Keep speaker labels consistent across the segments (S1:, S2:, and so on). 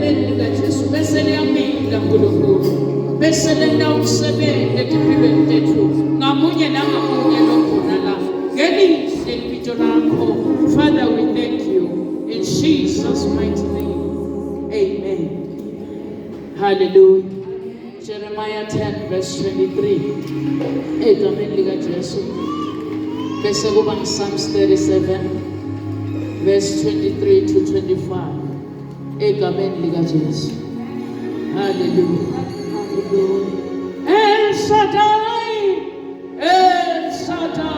S1: egameni likaJesu bese liyamila uNkulunkulu, bese lenda ukusebenza empilweni zethu ngamunye nangamunye lokhona la ngelihle impilo lakho. Father, we thank you in Jesus' mighty name. Amen. Hallelujah. Jeremiah 10 verse 23. Egameni likaJesu. Bese kuba Psalms 37 verse 23 to 25. Egameni likaJesu. Hallelujah. Hallelujah. El Shaddai. El Shaddai.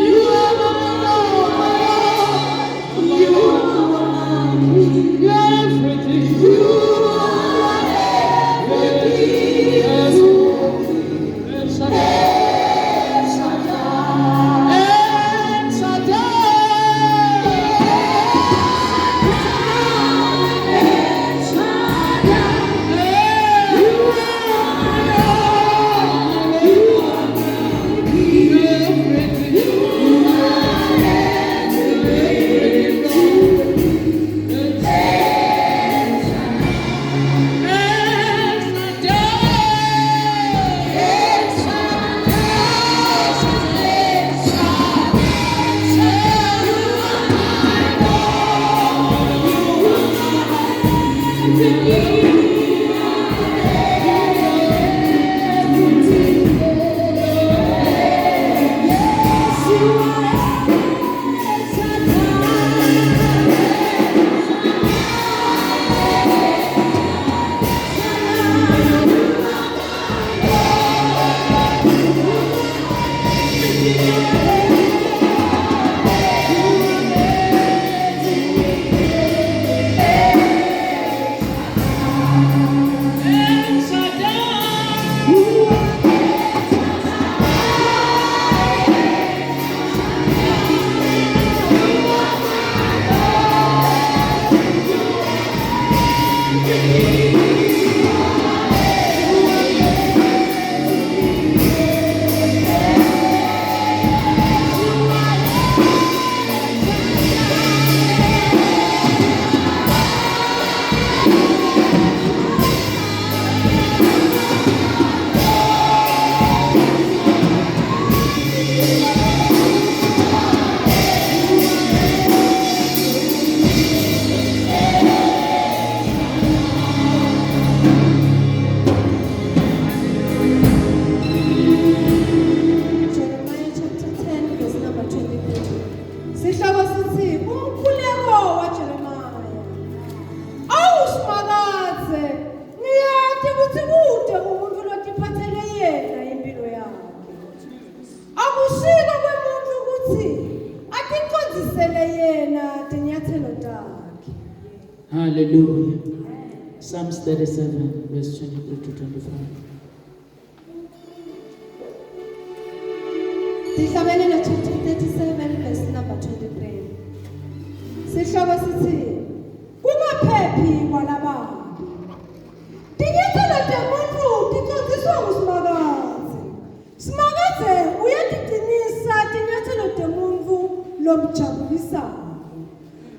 S1: You are the Lord. You are everything. You are everything. El Shaddai. Hallelujah. Psalms 37 verse 23 to 25.
S2: Sihlabelele chapter 37 verse number 23. Sihloko sithi kungaphephi kwalabantu. Tinyathelo temuntu ticondziswa ngusimakazi. Simakazi uyatiqinisa tinyathelo temuntu lomjabulisayo.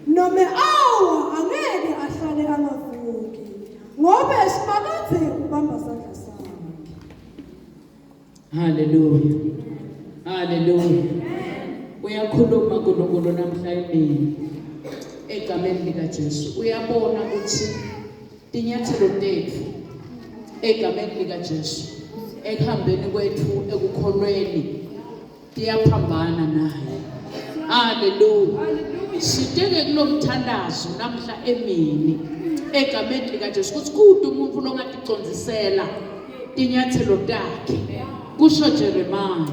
S2: Nome awa angeke ahlale angavuki ngoba simakazi ubamba isandla sakhe.
S1: Hallelujah. Hallelujah. Uyakhuluma uNkulunkulu namhla emini egameni likaJesu. Uyabona ukuthi tinyathelo tethu egameni likaJesu ekuhambeni kwethu ekukholweni tiyaphambana naye. Hallelujah. Siteke kulomthandazo namhla emini egameni likaJesu ukuthi kude umuntu longaticondzisela tinyathelo takhe. Kusho Jeremiah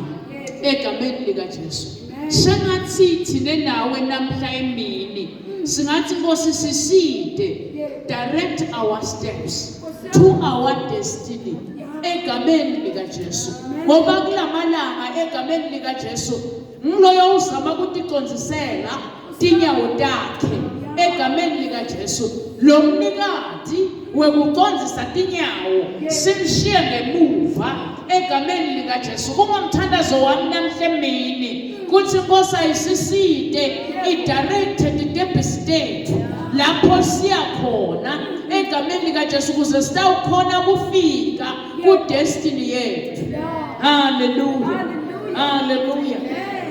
S1: egameni likaJesu. Sengathi thine nawe namhla emini singathi Nkosi siside, direct our steps to our destiny egameni likaJesu. Ngoba kulamalanga egameni likaJesu ngloyo uzama ukuticondzisela tinyawo takhe egameni likaJesu. Lo mnikati wekucondzisa tinyawo simshiye ngemuva egameni likaJesu. Kungumthandazo wami namhla emini kuthi Nkosi ayisiside i-directed debit tethu lapho siya khona egameni likaJesu ukuze sitawukhona kufika ku-destiny yethu. Hallelujah. Hallelujah.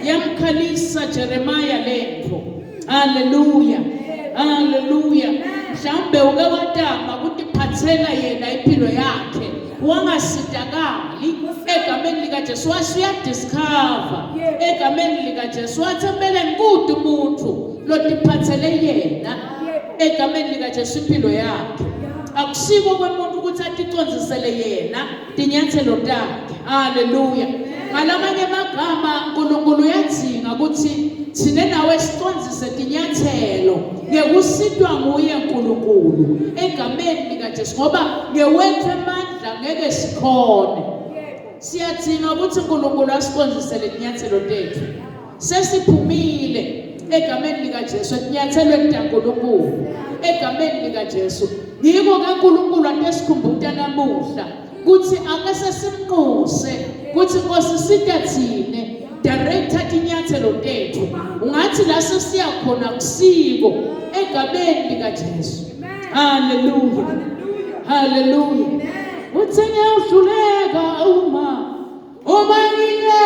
S1: Yamkhalisa Jeremiah lento. Hallelujah. Hallelujah. Mhlambe uke watama ukutiphathela yena impilo yakhe wangasidakali egameni likaJesu wasiyadiscover egameni likaJesu wathembele nkude umuntu lotiphathele yena egameni likaJesu impilo yakhe akusiko kwemuntu ukuthi aticondzisele yena tinyathelo takhe. Hallelujah. Ngalamanye amagama uNkulunkulu uyadzinga ukuthi thina nawe sicondzise tinyathelo ngekusitwa nguye uNkulunkulu egameni likaJesu ngoba ngewethu amandla ngeke sikhone. Siyadzinga ukuthi uNkulunkulu asicondzisele tinyathelo tethu sesiphumile egameni likaJesu etinyathelo taNkulunkulu egameni likaJesu. Yiko kaNkulunkulu atesikhumbuta namuhla kuthi ake sesimnqose kuthi Nkosi sitathine director tinyathelo tethu ungathi la sesiya khona kusiko egameni likaJesu. Hallelujah. Hallelujah. Uthi ngiyawuhluleka uma ngike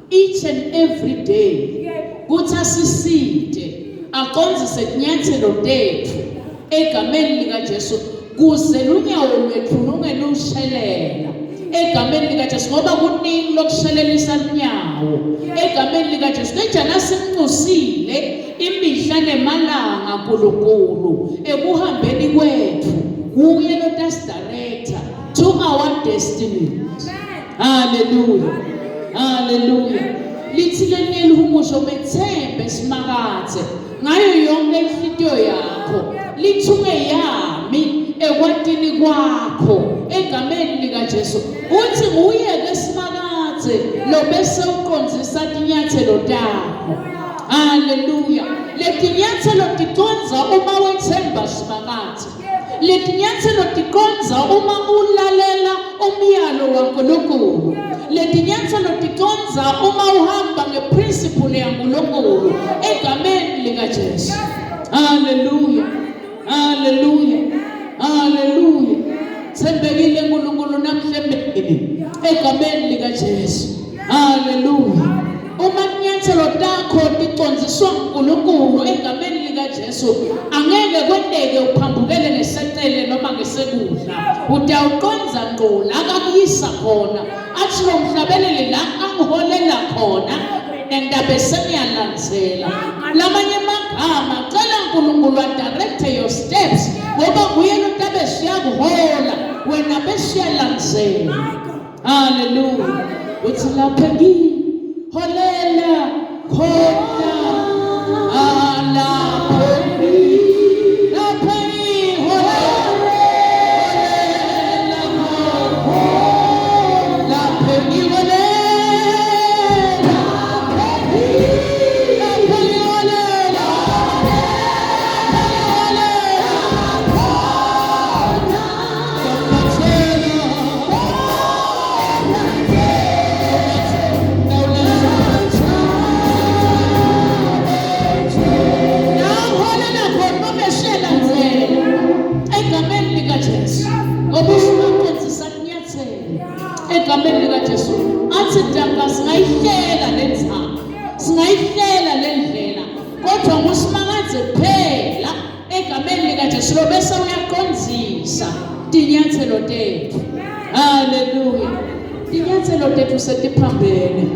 S1: each and every day kuthi asiside aqondzise tinyathelo tethu egameni likaJesu kuze lunyawo lwethu lungelushelela egameni likaJesu ngoba kuningi lokushelelisa lunyawo egameni likaJesu. Kanjani simnqusile imihla nemalanga uNkulunkulu ekuhambeni kwethu kuye lotasidirector to our destiny. Hallelujah. Hallelujah. Lithi lenye lihumusho bethembe simakathe ngayo yonke inhlitiyo yakho lithume yami ekwatini kwakho egameni likaJesu. Uthi nguyeke simakathe lo bese uqondzisa tinyathelo takho. Hallelujah. Letinyathelo tikonza uma wethemba simakathe. Letinyathelo tikonza uma ulalela umyalo waNkulunkulu. Letinyathelo tikonza uma uhamba ngeprinciple yaNkulunkulu egameni likaJesu. Hallelujah. Hallelujah. Hallelujah. Thembekile uNkulunkulu namhlanje egameni likaJesu. Hallelujah. Uma tinyathelo takho ticondziswa uNkulunkulu egameni likaJesu angeke kwendeke uphambukele ngeseqele noma ngesekudla utawuqonza ngqo la akuyisa khona athi lo mhlabeleli la angiholela khona nendabe seniyalandzela. Lamanye amagama cela uNkulunkulu adirect your steps ngoba nguye lotabe siyakuhola wena besiyalandzela. Hallelujah. Uthi lapha holela khona egameni likaJesu. Athi danga singayihlela lenzama singayihlela lendlela kodwa ngusimakadze phela egameni likaJesu lo bese uyaqondzisa tinyathelo tethu. Hallelujah. Tinyathelo tethu setiphambene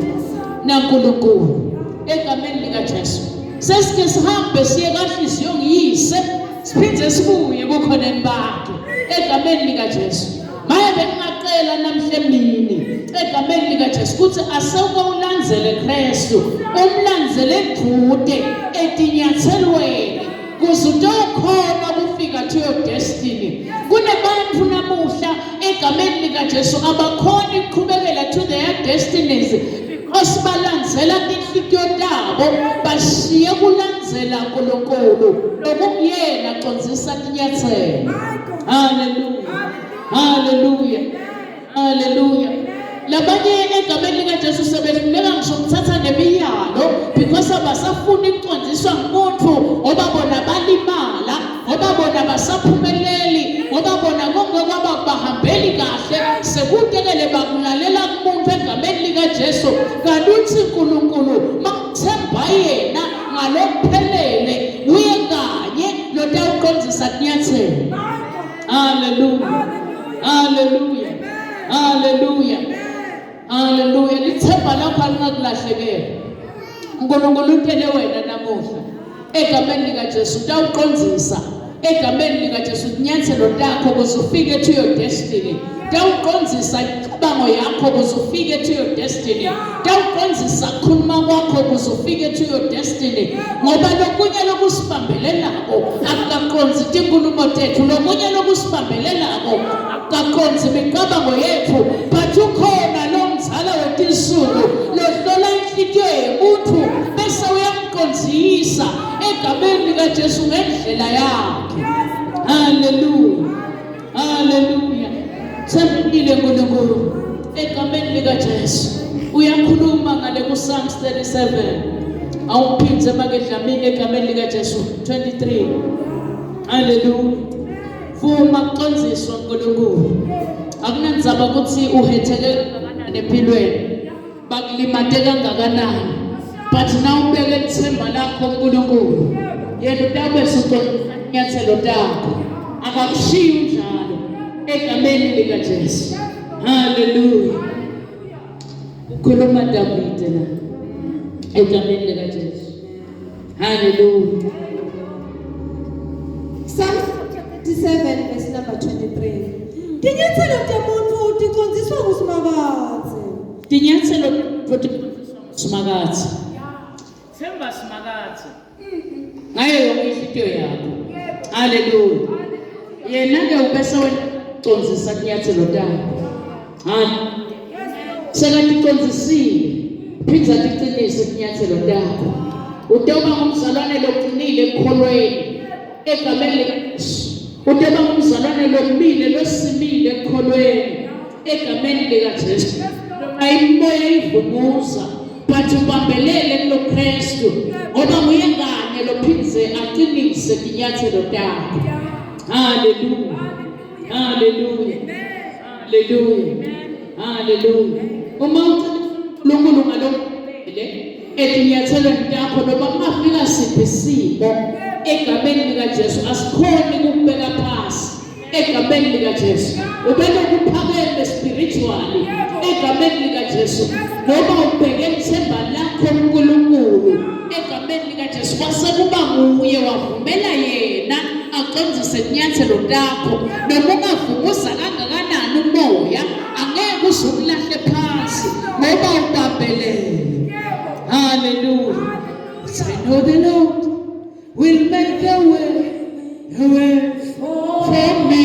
S1: naNkulunkulu egameni likaJesu. sesike sihambe siye kaHliziyo ngiyise siphinde sibuye kukhoneni bakhe egameni likaJesu. Maye bengacela namhle emini egameni likaJesu ukuthi aseke ulandzele Kristu, umlandzele egqude etinyathelweni kuze utokhona ukufika to your destiny. Kunebantu namuhla egameni likaJesu abakhona ukuqhubekela to their destinies because balandzela tinhliziyo tabo bashiye kulandzela uNkulunkulu lokuyena acondzisa tinyathelo. Hallelujah, hallelujah, hallelujah. Labanye egameni likaJesu sebehluleka ngisho ukuthatha nemiyalo because abasafuni ukucondziswa ngumuntu ngoba bona balimala, ngoba bona basaphumeleli, ngoba bona konke kwaba bahambeli kahle sekutekele bakulalela kumuntu egameni likaJesu. Kaluthi uNkulunkulu makuthemba yena ngalokuphelele uye kanye lotawuqondzisa tinyathelo. Hallelujah, hallelujah, hallelujah, hallelujah. Lithemba lakho alingakulahlekela. uNkulunkulu uthele wena namuhla egameni likaJesu utawuqondzisa egameni likaJesu inyathelo takho ukuze ufike to your destiny. Utawuqondzisa imicabango yakho ukuze ufike to your destiny. Utawuqondzisa ukukhuluma kwakho ukuze ufike to your destiny. Ngoba lokunye lokusibambelelako akukaqondzi tinkulumo tethu, lokunye lokusibambelelako akukaqondzi imicabango yethu, but ukhona lo mzala wetinsuku lohlola inhliziyo yomuntu bese uyamqondzisa egameni likaJesu ngendlela yakhe. Hallelujah, hallelujah. Thembile uNkulunkulu egameni likaJesu. Uyakhuluma ngale kuPsalms 37 awuphindze makedlamini egameni likaJesu 23. Hallelujah. Vuma kucondziswa uNkulunkulu. Akunandzaba ukuthi uhetheke kangakanani empilweni, bakulimate kangakanani, but nawubeke ithemba lakho kuNkulunkulu yena utabe sucondzisa inyathelo takho, akakushiyi njalo egameni likaJesu. Hallelujah. Ukhuluma Davide la egameni likaJesu. Hallelujah.
S2: Psalm 37 verse number 23. Tinyathelo temuntu ticondziswa kusimakadze.
S1: Tinyathelo simakadze. Themba simakadze. Ngayo yonke inhliziyo yakho. Hallelujah. Yena ke ubese wena condzisa tinyathelo takho. Sekaticondzisile phindza tiqinise tinyathelo takho. Utoba ngumzalwane loqinile ekukholweni egameni likaJesu. Utoba ngumzalwane lomile losimile ekukholweni egameni likaJesu. Ayimoya ivumuza but ubambelele kuKristu ngoba nguye kanye lophindze aqinise tinyathelo takho. Hallelujah, hallelujah, hallelujah, hallelujah. Uma uNkulunkulu ngalokuphelele etinyathelweni takho noma kungafika siphi isimo egameni likaJesu asikhoni ukubeka phasi egameni likaJesu. Ubelokuphakeme spiritually egameni likaJesu ngoba ubheke ithemba lakho kuNkulunkulu egameni likaJesu. Kwasekuba nguye wavumela yena aqondzise inyathelo takho noma ungavumuza kangakanani umoya angeke uzukulahle phansi ngoba ubambelele. Hallelujah. I know the Lord will make a way for me.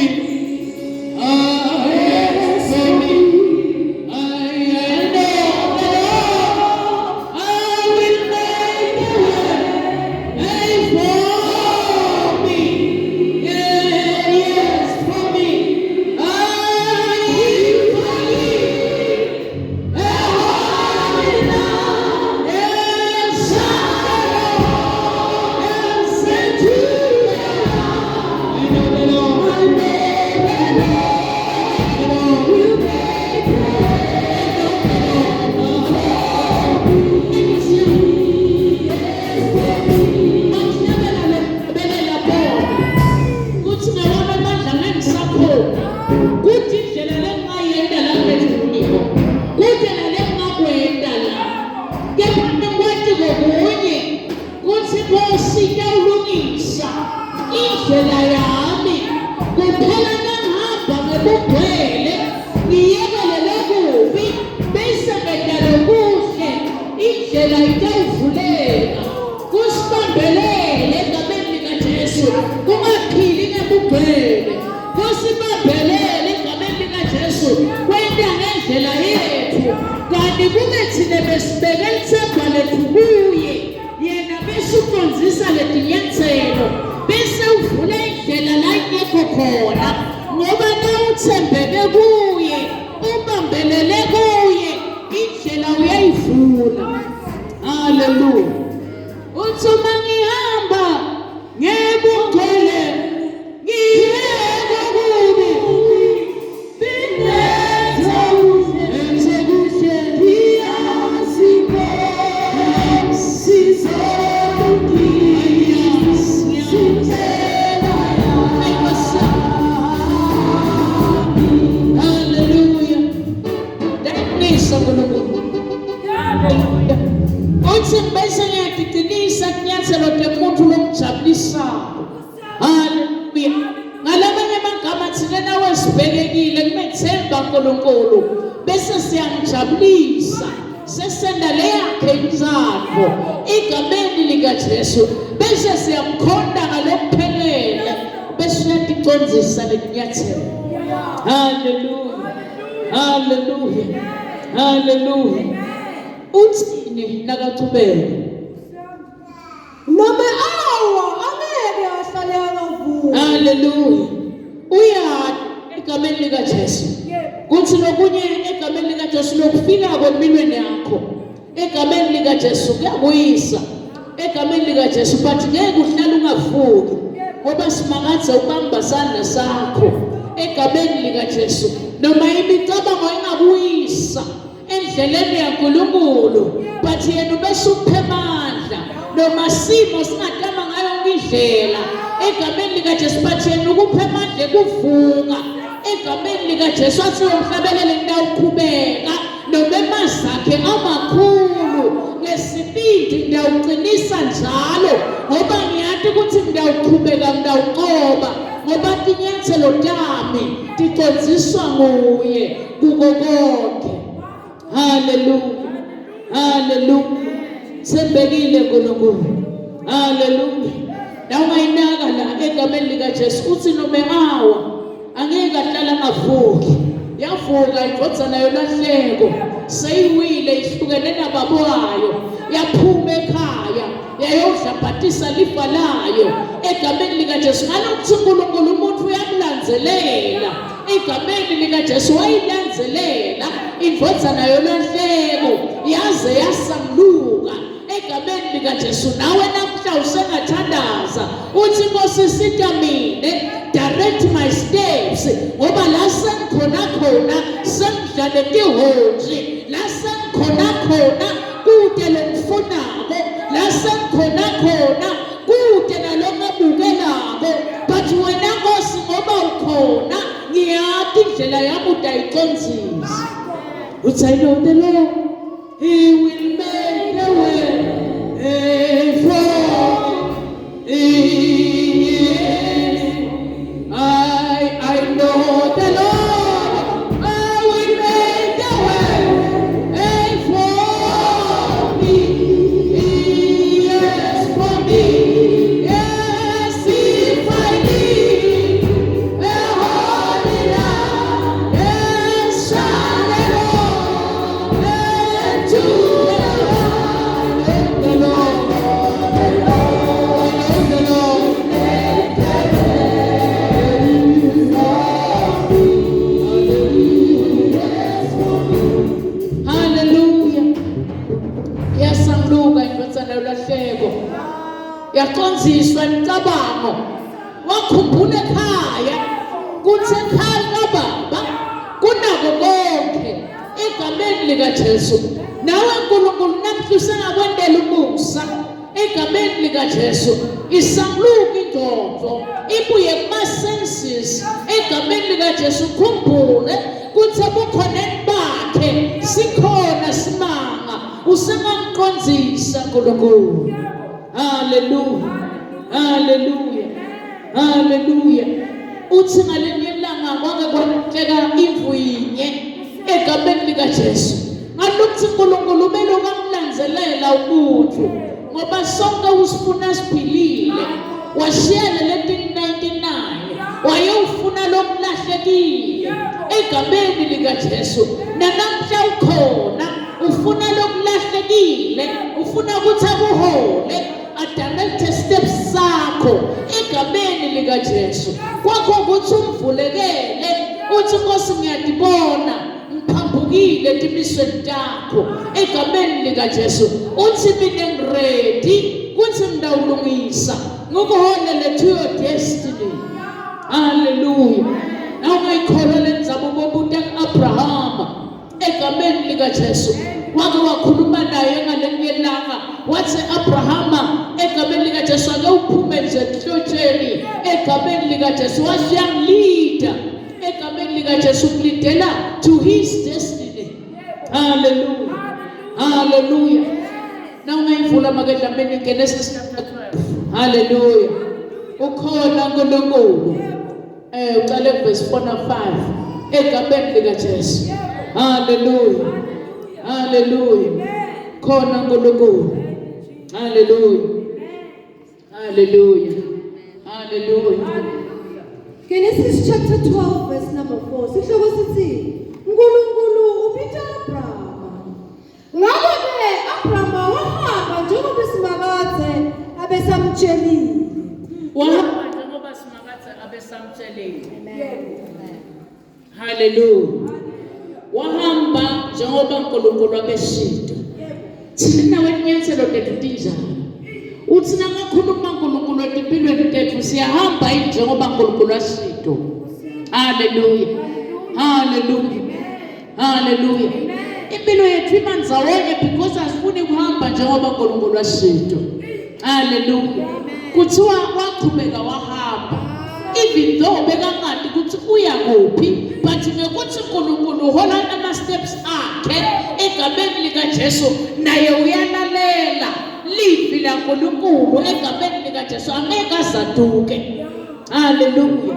S1: indlela yethu kanti kube thina besibekela ithemba lethu kuye yena bese uqonzisa letinyathelo bese uvula indlela la ingekho khona ngoba nawuthembeke kuye ubambelele kuye indlela uyayivula. Haleluya. Uthi uma ngihamba ngebugcwele ngiyeke kubi binetha enze kuhle ngiyazibona sizolungisa sithela haleluya. Ndanisa kuNkulunkulu. Uthi bese ngiyatiqinisa kunyathelo temuntu lokujabulisayo. Haleluya. Ngalamanye amagama thina nawe sibhekekile kumethemba uNkulunkulu bese siyamjabulisa sesenda le yakhe inzalo igameni likaJesu bese siyamkhonda ngalokuphelele bese uyaticondzisa letinyathelo. Haleluya. Haleluya. Haleluya. Uthini nakaqhubeka
S2: noma awa angeke ahlale angavuki.
S1: haleluya. Uyathi egameni likaJesu kuthi lokunye egameni likaJesu lokufika kwempilweni yakho egameni likaJesu kuyabuyisa egameni likaJesu but ngeke uhlale ungavuki ngoba simangaze ubamba sandla sakho egameni likaJesu noma imicabango ingabuyisa endleleni yaNkulunkulu but yena ubese uphe amandla noma simo singadama ngayo indlela egameni likaJesu but yena ukuphe amandla ekuvuka egameni likaJesu athi umhlabelele ngiyaqhubeka noma emazakhe amakhulu ngesibindi ngiyawuqinisa njalo ngoba ngiyathi ukuthi ngiyaqhubeka ngiyawuqoba ngoba tinyathelo tami ticondziswa nguye kuko konke. Haleluya. Haleluya. Sembekile uNkulunkulu. Haleluya. Na ungayinaka la egameni likaJesu uthi noma awa angeke ahlala ngavuki yavuka indvodzana yolahleko seyiwile ihlukene nababo wayo yaphuma ekhaya yayodlabhatisa lifa layo egameni likaJesu ngalokuthi uNkulunkulu umuntu uyamlanzelela egameni likaJesu wayilanzelela indvodzana yolahleko yaze yasamluka egameni likaJesu. Nawe namhla usengathandaza uthi Nkosi sitamine direct my steps ngoba la sengikhona khona sengidlale tihonji la sengikhona khona kude lokufunako la sengikhona khona kude nalokubukelako but wena Nkosi ngoba ukhona ngiyathi indlela yami udayicondzisa. Uthi I know the Lord he will make a way for I know the Lord will make a way for me. Yes, for me. Yes, if I need a holy life, yes, shall the Lord and to the Lord, the Lord, the Lord. Hallelujah. Yasamluka indvodzana yolahleko yacondziswa imicabango wakhumbula ekhaya kuthi ekhaya kababa kunako konke egameni likaJesu. Nawe uNkulunkulu namhla usengakwendela umusa egameni likaJesu isamluka indvodvo ibuye kuma-senses egameni likaJesu. Khumbule kuthi bukhona bakhe sikhona simanga usengamqondzisa uNkulunkulu. Haleluya. Haleluya. Haleluya. Uthi ngalenye ilanga kwake kwenteka imvu yinye egameni likaJesu ngalokuthi uNkulunkulu belokhu amlanzelela umuntu ngoba sonke usifuna siphilile washiyana leti 99 wayewufuna lokulahlekile egameni likaJesu
S3: nanamhla ukhona ufuna lokulahlekile ufuna ukuthi akuhole adirecte steps zakho egameni likaJesu kwakho ukuthi umvulekele uthi Nkosi ngiyadibona ngiphambukile etimisweni takho egameni likaJesu uthi mina ngiready kuthi ngidawulungisa ngokuholele to your destiny. Hallelujah. Nawungayikholwa lenzabo bobuta Abraham egameni likaJesu wake wakhuluma naye ngalengelanga wathi Abrahama egameni likaJesu ake uphume nje ehlotsheni egameni likaJesu wasiyangilida egameni likaJesu kulidela to his destiny. Hallelujah. Hallelujah. Nawungayivula makedlameni Genesis chapter 12. Hallelujah. Ukhona uNkulunkulu uqale verse 4 na 5 egameni likaJesu. Hallelujah. Hallelujah. Khona uNkulunkulu. Hallelujah. Hallelujah. Hallelujah.
S2: Genesis chapter 12 verse number 4. Sihloko sithi uNkulunkulu ubitha Abrahama. Ngakho-ke Abrahama wahamba njengoba simakade abesamtshelile.
S3: Wahamba njengoba simakade abesamtshelile. Hallelujah. Wahamba njengoba uNkulunkulu abeshito. Thina wenyathelo lethu tinjani? Uthi nangakhuluma uNkulunkulu empilweni tethu siyahamba njengoba uNkulunkulu ashito. Hallelujah. Hallelujah. Hallelujah. Impilo yethu imanzawonye because asifuni kuhamba njengoba uNkulunkulu ashito. Hallelujah. Kuthiwa waqhubeka wahamba. Even though bekangadi ukuthi uya kuphi but ngekuthi uNkulunkulu hola ama steps akhe egameni likaJesu naye uyalalela livi laNkulunkulu egameni likaJesu angeke azaduke. Hallelujah.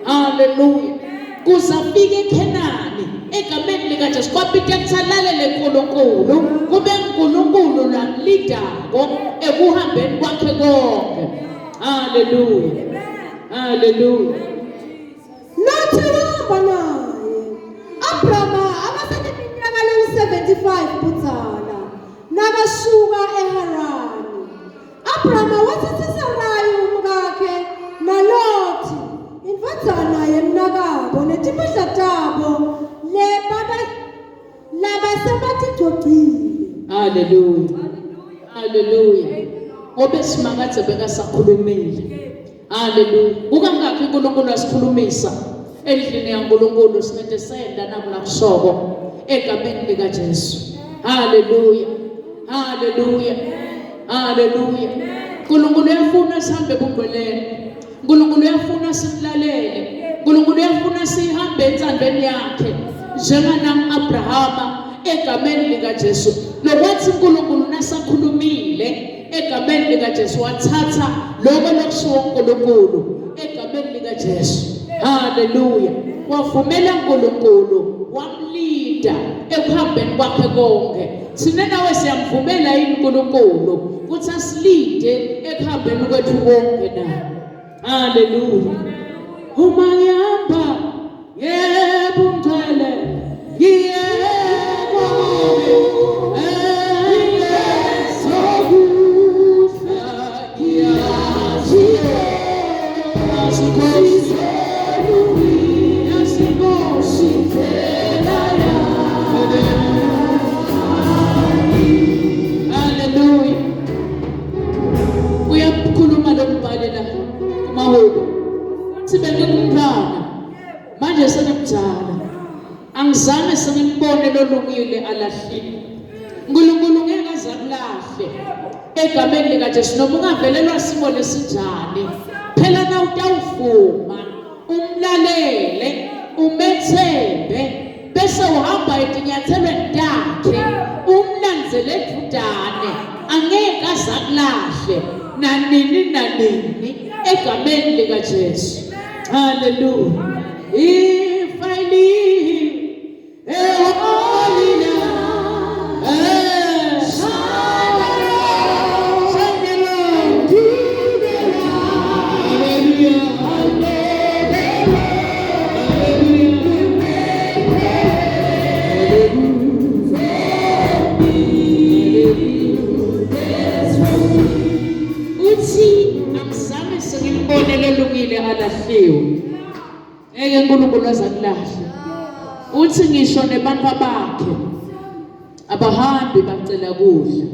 S3: Hallelujah. Kuzafika eKhenani egameni likaJesu kwapita kuthalalele uNkulunkulu kube uNkulunkulu lamlidako ekuhambeni kwakhe konke. Hallelujah. Hallelujah.
S2: Nathi wahamba naye Abrahama abaseneminyaka leyi-75 budzala nakashuka eHarani. Abrahama wathatha uSarayi umkakhe naLoti indodana yemnakabo netimpahla tabo labasebatigcogcile.
S3: Hallelujah. Hallelujah. Ngoba simakade bekasakhulumile. Hallelujah. Ukangakho uNkulunkulu asikhulumisa endlini yaNkulunkulu sinede senda nakula kusoko egameni likaJesu. Hallelujah. Hallelujah. Hallelujah. uNkulunkulu uyafuna sihambe kungcweleni. uNkulunkulu uyafuna simlalele. uNkulunkulu uyafuna sihambe entsandweni yakhe njengana Abrahama egameni likaJesu. Lokwathi uNkulunkulu nasakhulumile egameni likaJesu wathatha lokho lokushiwo uNkulunkulu egameni likaJesu. Hallelujah. Wavumela uNkulunkulu wamlida ekuhambeni kwakhe konke. Sine nawe siyamvumela yini uNkulunkulu ukuthi asilide ekuhambeni kwethu konke na. Hallelujah. Uma ngihamba yebo ngcwele yebo manje senemjala angizange sengibone lolungile alahlile. uNkulunkulu ngeke azakulahle egameni likaJesu noma ungavelelwa simo lesinjani. Phela na utawuvuma umlalele umethembe bese uhamba etinyathelweni takhe umnanzele edudane angeke azakulahle nanini nanini egameni likaJesu. Hallelujah. If I live a holy life, hallelujah. ngeke uNkulunkulu azakulahle. Uthi ngisho nebantu bakhe abahambi bacela kudla.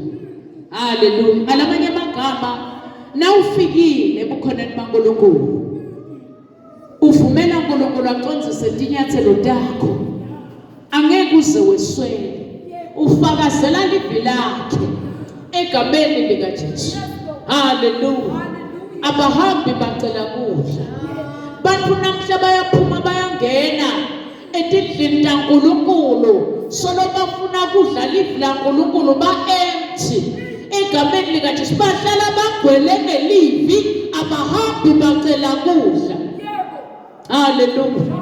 S3: Haleluya. Alamanye amagama nawufikile ebukhoneni baNkulunkulu uvumela uNkulunkulu acondzise inyathelo takho, angeke uze weswele. Ufakazela livi lakhe egameni likaJesu. Haleluya. Abahambi bacela kudla. Bantu namhla bayaphuma bayangena etindlini kaNkulunkulu solo bafuna kudla livi laNkulunkulu ba-empty egameni likaJesu. Bahlala bagcwele ngelivi, abahambi bacela kudla. Haleluya.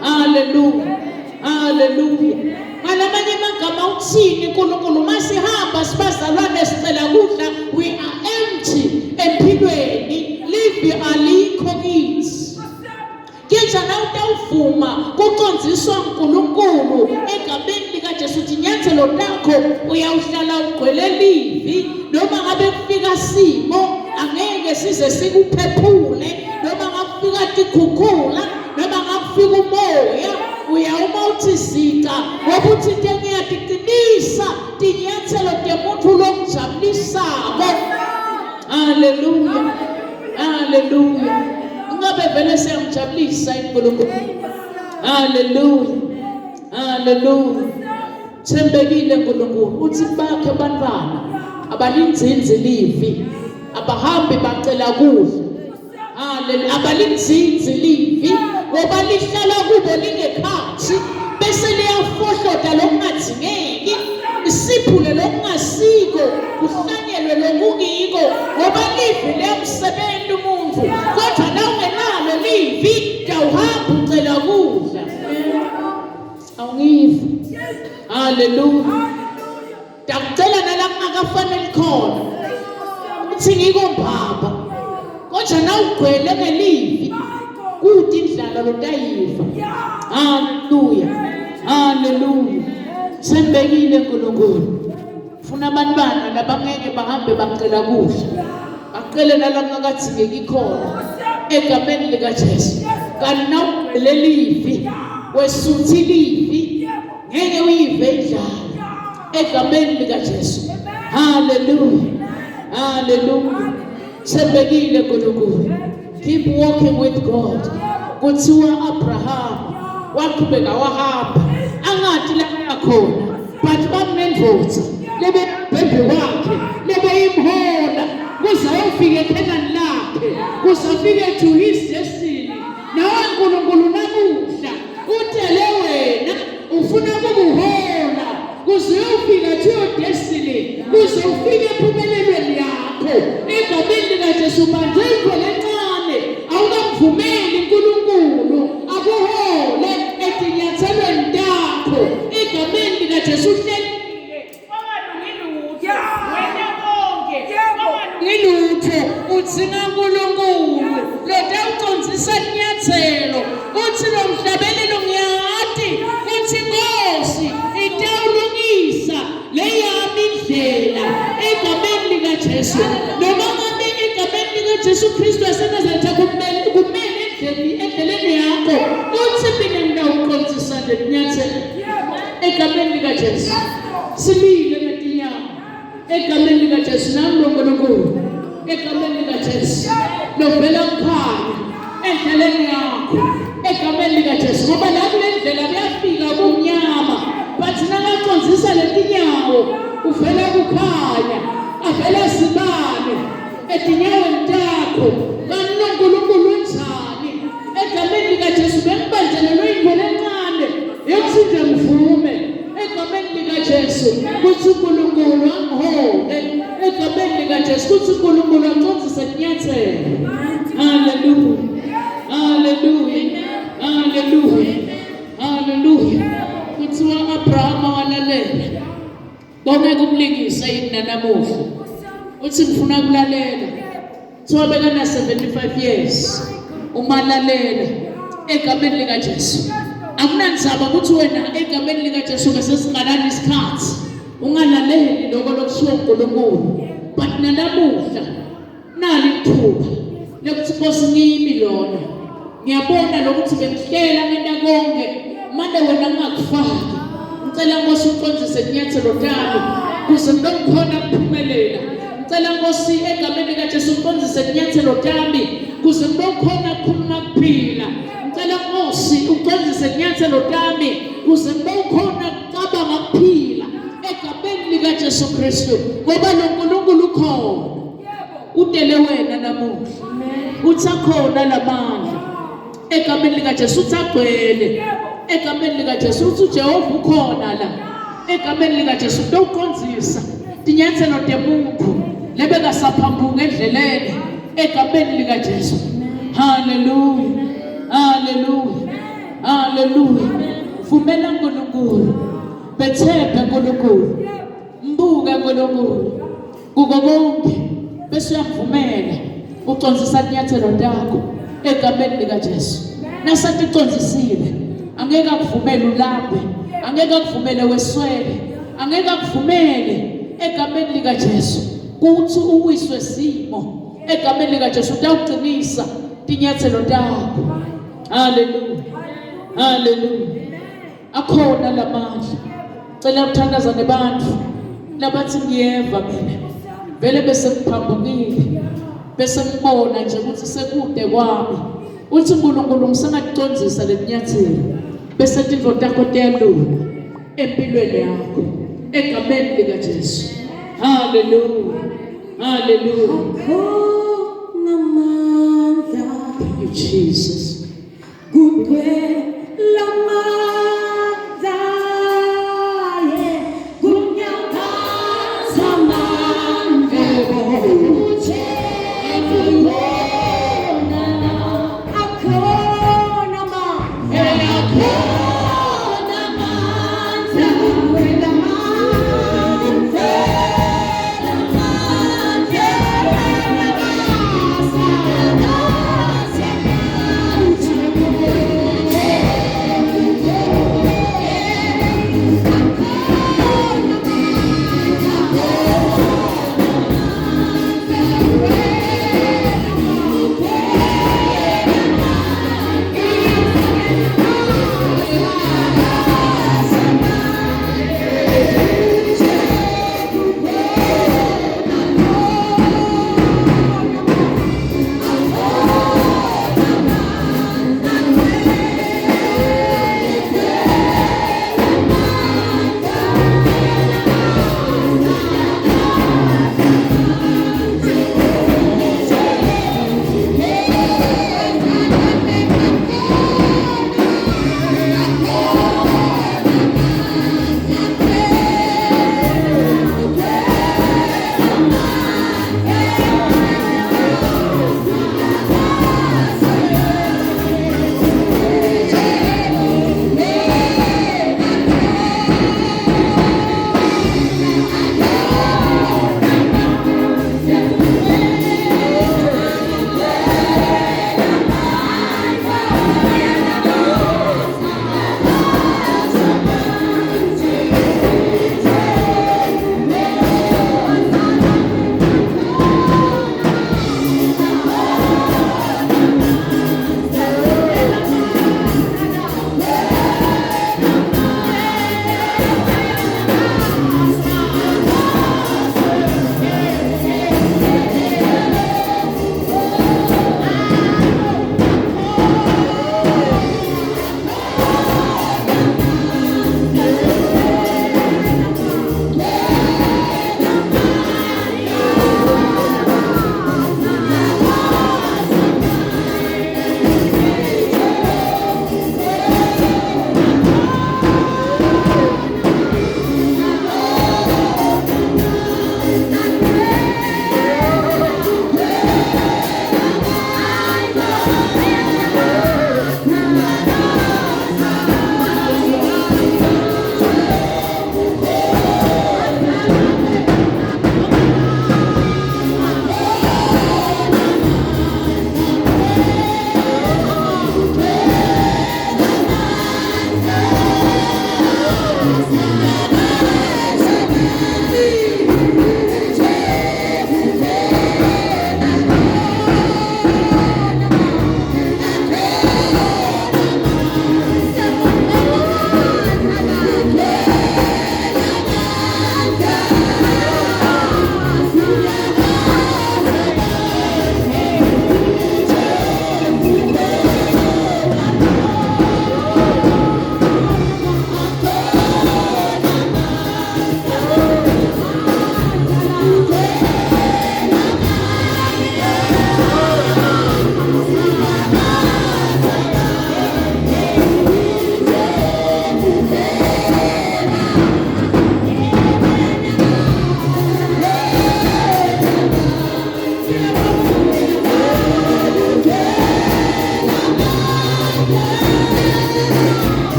S3: Haleluya. Haleluya. Ngalamanye amagama uthini uNkulunkulu masihamba sibazalwane sicela kudla, we are empty empilweni, livi alikho kithi. Kenjana utawuvuma kucondziswa uNkulunkulu egameni likaJesu uthi inyathelo lakho uyawuhlala ugcwele livi, noma ngabe kufika simo angeke size sikuphephule, noma ngakufika tikhukhula, noma ngakufika umoya uyawuma uthi zika ngoba uthi into ngiyatiqinisa tinyathelo temuntu longijabulisako. Haleluya. Haleluya. Ngabe vele siyamjabulisa uNkulunkulu. Haleluya. Haleluya. Thembekile uNkulunkulu uthi bakhe abantwana abalinzinzi livi, abahambi bacela kudla. Haleluya. Abalinzinzi livi ngoba lihlala kubo lingekhathi bese liyafohlota lokungadzingeki, isiphule lokungasiko, kuhlanyelwe lokungiko ngoba livi liyamsebenta umuntu. Kodwa na ungenalo livi uyahamba ucela kudla. Awungivi. Haleluya. Dakucela nala kungakafanele khona uthi ngikombaba, kodwa na ugcwele ngelivi kuthi indlala lotayiva. Haleluya. Haleluya. Thembekile uNkulunkulu. Funa abantwana labangeke bahambe bacela kudla, bacele nala kungakathingeki khona egameni likaJesu. Kanti nawugcwele livi, wesuthi livi, ngeke uyive indlala egameni likaJesu. Haleluya. Haleluya. Thembekile uNkulunkulu. Keep walking with God. Kuthiwa Abraham waqhubeka wahamba angathi la yakhona, but bamnendvodza lebe bhebhe wakhe lebe imhola kuze ayofika eKhenani lakhe, kuze afike to his destiny. Nawe uNkulunkulu namuhla utele wena ufuna ukubuhola kuze uyofika to your destiny, kuze ufike ephumelelweni yakho egameni likaJesu. Manje lencane awukamvumeli uNkulunkulu akuhole etinyathelweni takho egameni likaJesu. Ngilutho udzinga uNkulunkulu lotawucondzisa inyathelo, uthi lo mhlabelelo ngiyati uthi Nkosi itawulungisa leyami indlela egameni likaJesu. Noma ngabe egameni likaJesu Kristu waseNazaretha kumele endleleni yakho, uthi mina ngidawucondzisa lenyathelo egameni likaJesu. Silile ngetinyawo egameni likaJesu. Namlongonkulu egameni likaJesu lovela kukhanya endleleni yakho egameni likaJesu, ngoba la kule ndlela kuyafika kumnyama, but nakacondzisa letinyawo uvela kukhanya, avela sibane etinyaweni takho. Kanti uNkulunkulu unjani egameni likaJesu? Bengibanjelelwe indlela encane yokuthi nje ngivume egameni likaJesu kuthi uNkulunkulu angihole egameni likaJesu, kuthi uNkulunkulu acondzise inyathelo. Haleluya. Haleluya. Haleluya. Haleluya. Kuthiwa Abraham walalela konke kumlingisa yini nanamuhla, uthi ngifuna kulalela. Kuthiwa bekana 75 years umalalela egameni likaJesu. Akunandzaba ukuthi wena egameni likaJesu bese singalani isikhathi ungalaleli lokho lokushiwo uNkulunkulu, but nanamuhla nali ithuba lokuthi Nkosi ngimi lona ngiyabona lokuthi bekuhlela ngenta konke manje wena ngingakufaki ngicela Nkosi uqondise inyathelo lami kuze ngikhona ukuphumelela ngicela Nkosi egameni kaJesu uqondise inyathelo lami kuze ngikhona ukuphuma kuphila ngicela Nkosi uqondise inyathelo lami kuze ngikhona ukucabanga kuphila egameni likaJesu Kristu ngoba lo Nkulunkulu ukhona udele wena namuhla uthakhona lamandla egameni likaJesu uthagcwele egameni likaJesu uthi uJehova ukhona la egameni likaJesu uqondzisa tinyathelo temuntu lebekasaphambuka endleleni egameni likaJesu haleluya haleluya haleluya vumela uNkulunkulu bethembe uNkulunkulu mbuke uNkulunkulu kuko konke bese uyamvumela ucondzisa inyathelo lakho egameni likaJesu nasathi ucondzisile angeke akuvumele ulambe angeke akuvumele weswele angeke akuvumele egameni likaJesu kuthi uwiswe simo egameni likaJesu utawuqinisa inyathelo lakho haleluya haleluya akhona lamandla cela ukuthandaza nebantu labathi ngiyeva mina vele bese ngiphambukile bese ngibona nje ukuthi sekude kwami uthi uNkulunkulu ngisengakucondzisa letinyathelo bese tindlo takho tiyalunga empilweni yakho egameni likaJesu haleluya haleluya
S2: namandla
S3: Jesus
S2: kugcwele amandla kunyangaza amandla akhona amandla kugcwele amandla